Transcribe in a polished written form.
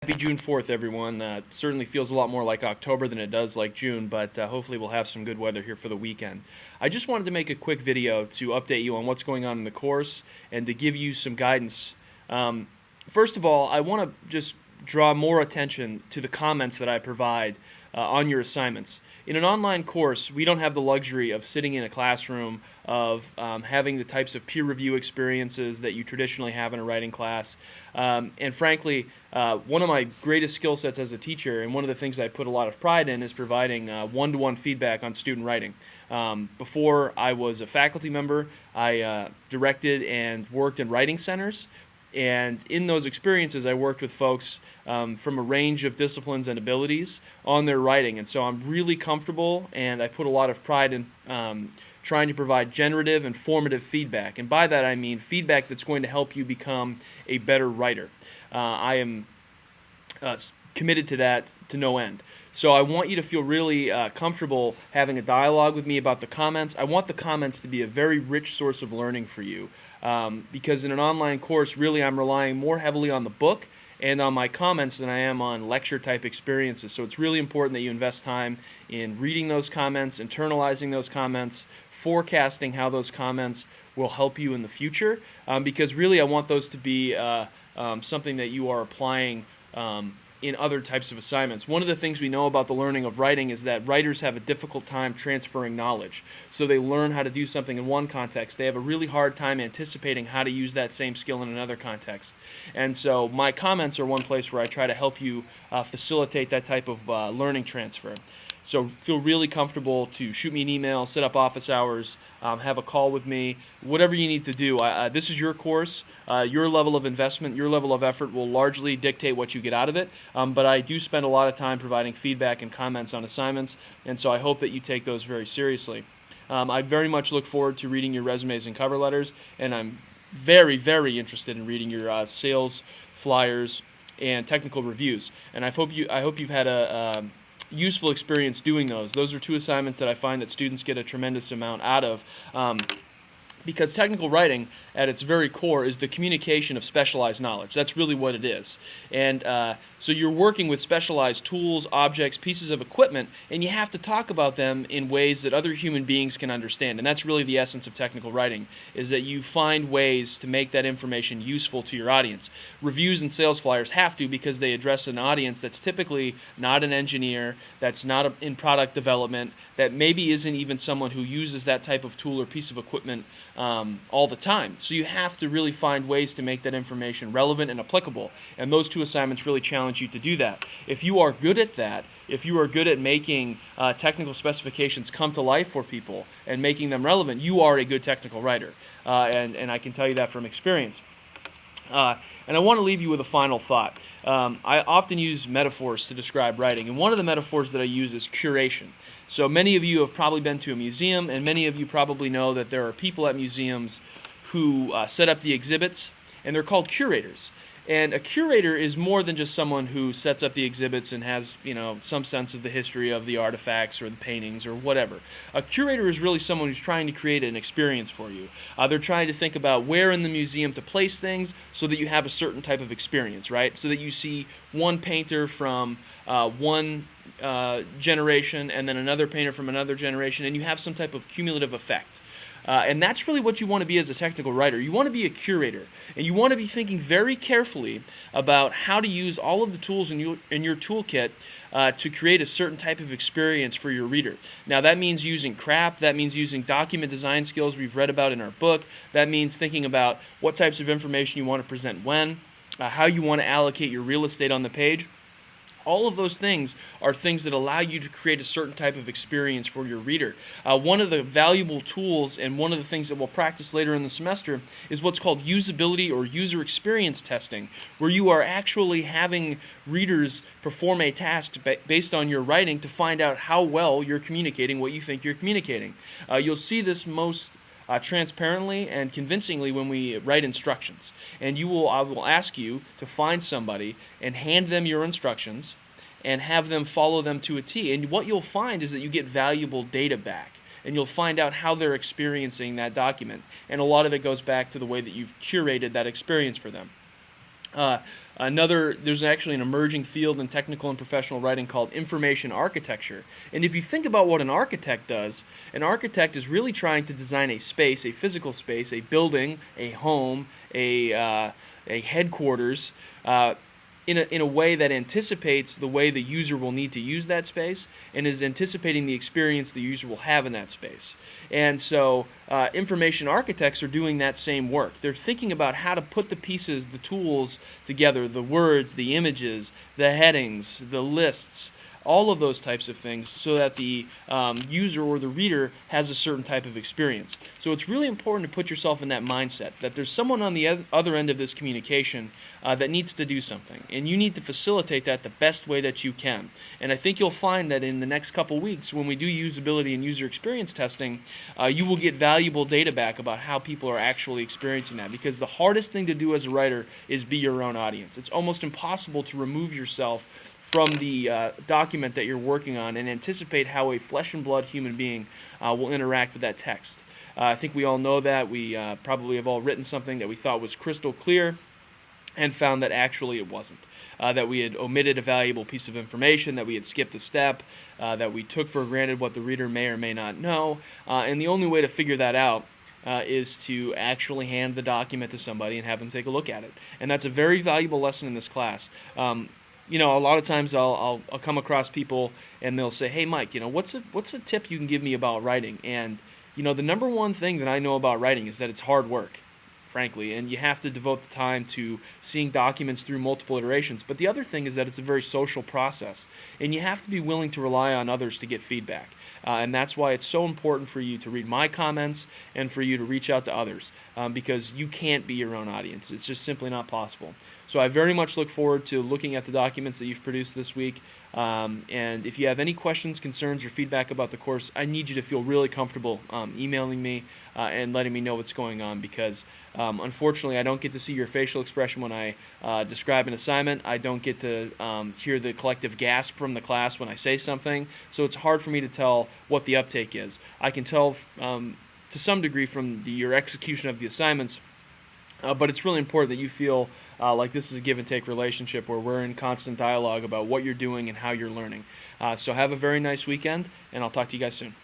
Happy June 4th, everyone. It certainly feels a lot more like October than it does like June, but hopefully we'll have some good weather here for the weekend. I just wanted to make a quick video to update you on what's going on in the course and to give you some guidance. First of all, I want to just draw more attention to the comments that I provide on your assignments. In an online course, we don't have the luxury of sitting in a classroom, of having the types of peer review experiences that you traditionally have in a writing class. And frankly, one of my greatest skill sets as a teacher, and one of the things I put a lot of pride in, is providing one-to-one feedback on student writing. Before I was a faculty member, I directed and worked in writing centers. And in those experiences, I worked with folks from a range of disciplines and abilities on their writing. And so I'm really comfortable, and I put a lot of pride in trying to provide generative and formative feedback. And by that I mean feedback that's going to help you become a better writer. I am committed to that to no end. So I want you to feel really comfortable having a dialogue with me about the comments. I want the comments to be a very rich source of learning for you, because in an online course, really I'm relying more heavily on the book and on my comments than I am on lecture-type experiences. So it's really important that you invest time in reading those comments, internalizing those comments, forecasting how those comments will help you in the future, because really I want those to be something that you are applying in other types of assignments. One of the things we know about the learning of writing is that writers have a difficult time transferring knowledge. So they learn how to do something in one context. They have a really hard time anticipating how to use that same skill in another context. And so my comments are one place where I try to help you facilitate that type of learning transfer. So feel really comfortable to shoot me an email, set up office hours, have a call with me, whatever you need to do. This is your course. Your level of investment, your level of effort will largely dictate what you get out of it, but I do spend a lot of time providing feedback and comments on assignments, and so I hope that you take those very seriously. I very much look forward to reading your resumes and cover letters, and I'm very, very interested in reading your sales flyers and technical reviews. And I hope you've had a useful experience doing those. Those are two assignments that I find that students get a tremendous amount out of, because technical writing at its very core is the communication of specialized knowledge. That's really what it is. And so you're working with specialized tools, objects, pieces of equipment, and you have to talk about them in ways that other human beings can understand. And that's really the essence of technical writing, is that you find ways to make that information useful to your audience. Reviews and sales flyers have to, because they address an audience that's typically not an engineer, that's not in product development, that maybe isn't even someone who uses that type of tool or piece of equipment all the time. So you have to really find ways to make that information relevant and applicable, and those two assignments really challenge you to do that. If you are good at that, if you are good at making technical specifications come to life for people and making them relevant, you are a good technical writer, and I can tell you that from experience. And I want to leave you with a final thought. I often use metaphors to describe writing, and one of the metaphors that I use is curation. So many of you have probably been to a museum, and many of you probably know that there are people at museums who set up the exhibits, and they're called curators. And a curator is more than just someone who sets up the exhibits and has, some sense of the history of the artifacts or the paintings or whatever. A curator is really someone who's trying to create an experience for you. They're trying to think about where in the museum to place things so that you have a certain type of experience, right? So that you see one painter from one generation and then another painter from another generation, and you have some type of cumulative effect. And that's really what you want to be as a technical writer. You want to be a curator, and you want to be thinking very carefully about how to use all of the tools in your toolkit to create a certain type of experience for your reader. Now that means using CRAP, that means using document design skills we've read about in our book, that means thinking about what types of information you want to present when, how you want to allocate your real estate on the page. All of those things are things that allow you to create a certain type of experience for your reader. One of the valuable tools, and one of the things that we'll practice later in the semester, is what's called usability or user experience testing, where you are actually having readers perform a task based on your writing to find out how well you're communicating what you think you're communicating. You'll see this most transparently and convincingly when we write instructions. And I will ask you to find somebody and hand them your instructions and have them follow them to a T. And what you'll find is that you get valuable data back, and you'll find out how they're experiencing that document. And a lot of it goes back to the way that you've curated that experience for them. There's actually an emerging field in technical and professional writing called information architecture. And if you think about what an architect does, an architect is really trying to design a space, a physical space, a building, a home, a headquarters, in a way that anticipates the way the user will need to use that space and is anticipating the experience the user will have in that space. And so information architects are doing that same work. They're thinking about how to put the pieces, the tools together, the words, the images, the headings, the lists, all of those types of things, so that the user or the reader has a certain type of experience. So it's really important to put yourself in that mindset, that there's someone on the other end of this communication that needs to do something, and you need to facilitate that the best way that you can. And I think you'll find that in the next couple weeks, when we do usability and user experience testing, you will get valuable data back about how people are actually experiencing that, because the hardest thing to do as a writer is be your own audience. It's almost impossible to remove yourself from the document that you're working on and anticipate how a flesh and blood human being will interact with that text. I think we all know that. We probably have all written something that we thought was crystal clear and found that actually it wasn't. That we had omitted a valuable piece of information, that we had skipped a step, that we took for granted what the reader may or may not know. And the only way to figure that out is to actually hand the document to somebody and have them take a look at it. And that's a very valuable lesson in this class. A lot of times I'll come across people and they'll say, "Hey, Mike, what's a tip you can give me about writing?" And the number one thing that I know about writing is that it's hard work, frankly, and you have to devote the time to seeing documents through multiple iterations. But the other thing is that it's a very social process, and you have to be willing to rely on others to get feedback. And that's why it's so important for you to read my comments and for you to reach out to others, because you can't be your own audience. It's just simply not possible. So I very much look forward to looking at the documents that you've produced this week. And if you have any questions, concerns, or feedback about the course, I need you to feel really comfortable emailing me and letting me know what's going on, because unfortunately I don't get to see your facial expression when I describe an assignment. I don't get to hear the collective gasp from the class when I say something, so it's hard for me to tell what the uptake is. I can tell to some degree from your execution of the assignments, but it's really important that you feel like this is a give-and-take relationship where we're in constant dialogue about what you're doing and how you're learning. So have a very nice weekend, and I'll talk to you guys soon.